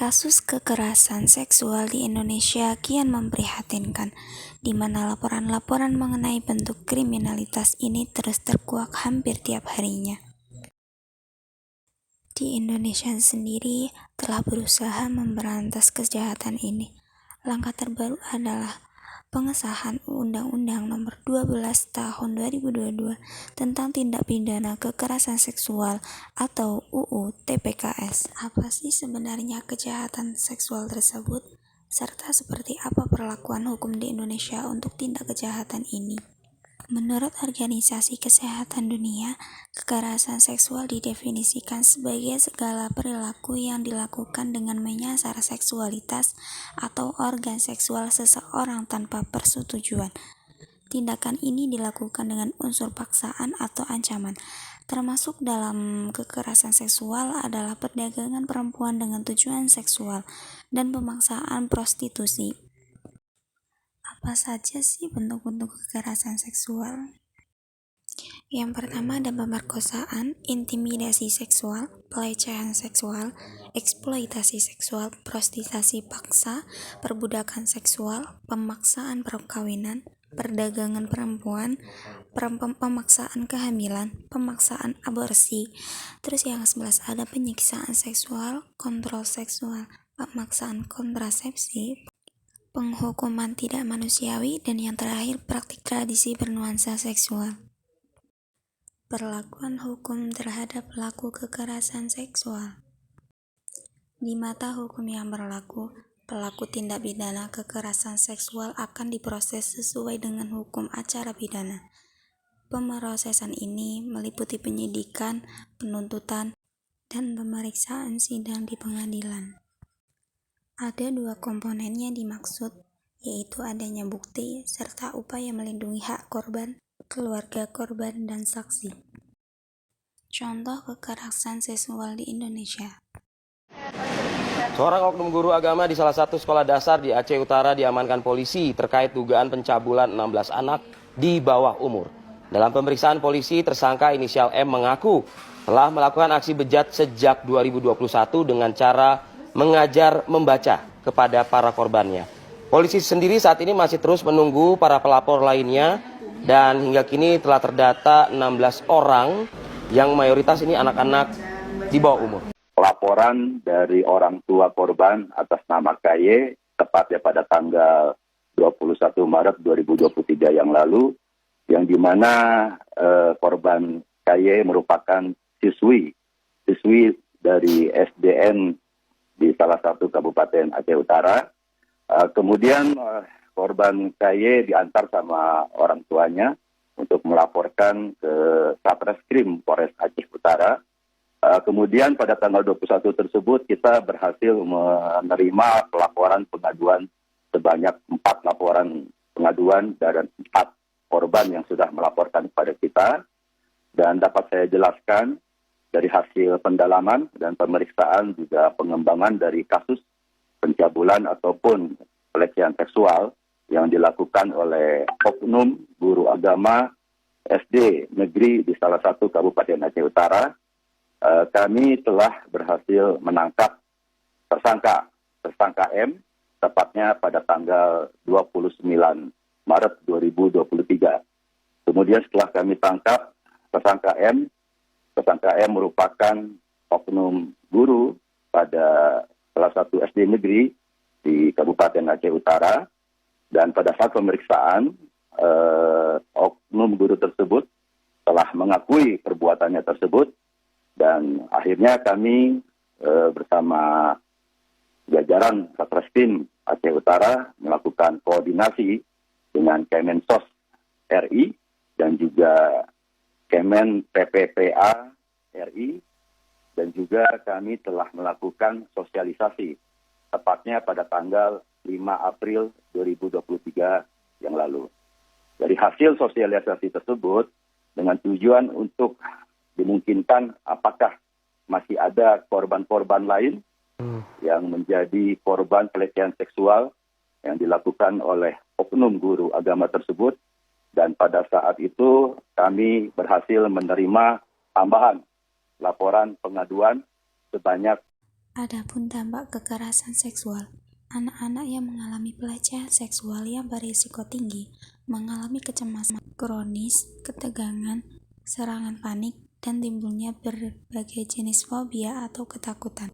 Kasus kekerasan seksual di Indonesia kian memprihatinkan, di mana laporan-laporan mengenai bentuk kriminalitas ini terus terkuak hampir tiap harinya. Di Indonesia sendiri telah berusaha memberantas kejahatan ini. Langkah terbaru adalah pengesahan Undang-Undang Nomor 12 Tahun 2022 tentang Tindak Pidana Kekerasan Seksual atau UU TPKS. Apa sih sebenarnya kejahatan seksual tersebut? Serta seperti apa perlakuan hukum di Indonesia untuk tindak kejahatan ini? Menurut Organisasi Kesehatan Dunia, kekerasan seksual didefinisikan sebagai segala perilaku yang dilakukan dengan menyasar seksualitas atau organ seksual seseorang tanpa persetujuan. Tindakan ini dilakukan dengan unsur paksaan atau ancaman. Termasuk dalam kekerasan seksual adalah perdagangan perempuan dengan tujuan seksual dan pemaksaan prostitusi. Apa saja sih bentuk-bentuk kekerasan seksual? Yang pertama ada pemerkosaan, intimidasi seksual, pelecehan seksual, eksploitasi seksual, prostitusi paksa, perbudakan seksual, pemaksaan perkawinan, perdagangan perempuan, pemaksaan kehamilan, pemaksaan aborsi. Terus yang 11 ada penyiksaan seksual, kontrol seksual, pemaksaan kontrasepsi, penghukuman tidak manusiawi, dan yang terakhir praktik tradisi bernuansa seksual. Perlakuan hukum terhadap pelaku kekerasan seksual. Di mata hukum yang berlaku, pelaku tindak pidana kekerasan seksual akan diproses sesuai dengan hukum acara pidana. Pemrosesan ini meliputi penyidikan, penuntutan, dan pemeriksaan sidang di pengadilan. Ada dua komponen yang dimaksud, yaitu adanya bukti serta upaya melindungi hak korban, keluarga korban, dan saksi. Contoh kekerasan seksual di Indonesia. Seorang oknum guru agama di salah satu sekolah dasar di Aceh Utara diamankan polisi terkait dugaan pencabulan 16 anak di bawah umur. Dalam pemeriksaan polisi, tersangka inisial M mengaku telah melakukan aksi bejat sejak 2021 dengan cara mengajar membaca kepada para korbannya. Polisi sendiri saat ini masih terus menunggu para pelapor lainnya dan hingga kini telah terdata 16 orang yang mayoritas ini anak-anak di bawah umur. Laporan dari orang tua korban atas nama KY tepatnya pada tanggal 21 Maret 2023 yang lalu, yang dimana korban KY merupakan siswi dari SDN di salah satu kabupaten Aceh Utara. Kemudian korban KY diantar sama orang tuanya untuk melaporkan ke Satreskrim Polres Aceh Utara. Kemudian pada tanggal 21 tersebut kita berhasil menerima pelaporan pengaduan sebanyak 4 laporan pengaduan dari 4 korban yang sudah melaporkan kepada kita. Dan dapat saya jelaskan dari hasil pendalaman dan pemeriksaan juga pengembangan dari kasus pencabulan ataupun pelecehan seksual yang dilakukan oleh oknum guru agama SD negeri di salah satu kabupaten Aceh Utara. Kami telah berhasil menangkap tersangka M tepatnya pada tanggal 29 Maret 2023. Kemudian setelah kami tangkap tersangka M merupakan oknum guru pada salah satu SD negeri di Kabupaten Aceh Utara, dan pada saat pemeriksaan oknum guru tersebut telah mengakui perbuatannya tersebut, dan akhirnya kami bersama jajaran Satreskrim Aceh Utara melakukan koordinasi dengan Kemensos RI dan juga Kemen PPPA RI, dan juga kami telah melakukan sosialisasi tepatnya pada tanggal 5 April 2023 yang lalu. Dari hasil sosialisasi tersebut dengan tujuan untuk dimungkinkan apakah masih ada korban-korban lain yang menjadi korban pelecehan seksual yang dilakukan oleh oknum guru agama tersebut. Dan pada saat itu kami berhasil menerima tambahan laporan pengaduan sebanyak Adapun dampak kekerasan seksual, anak-anak yang mengalami pelecehan seksual yang berisiko tinggi mengalami kecemasan kronis, ketegangan, serangan panik, dan timbulnya berbagai jenis fobia atau ketakutan.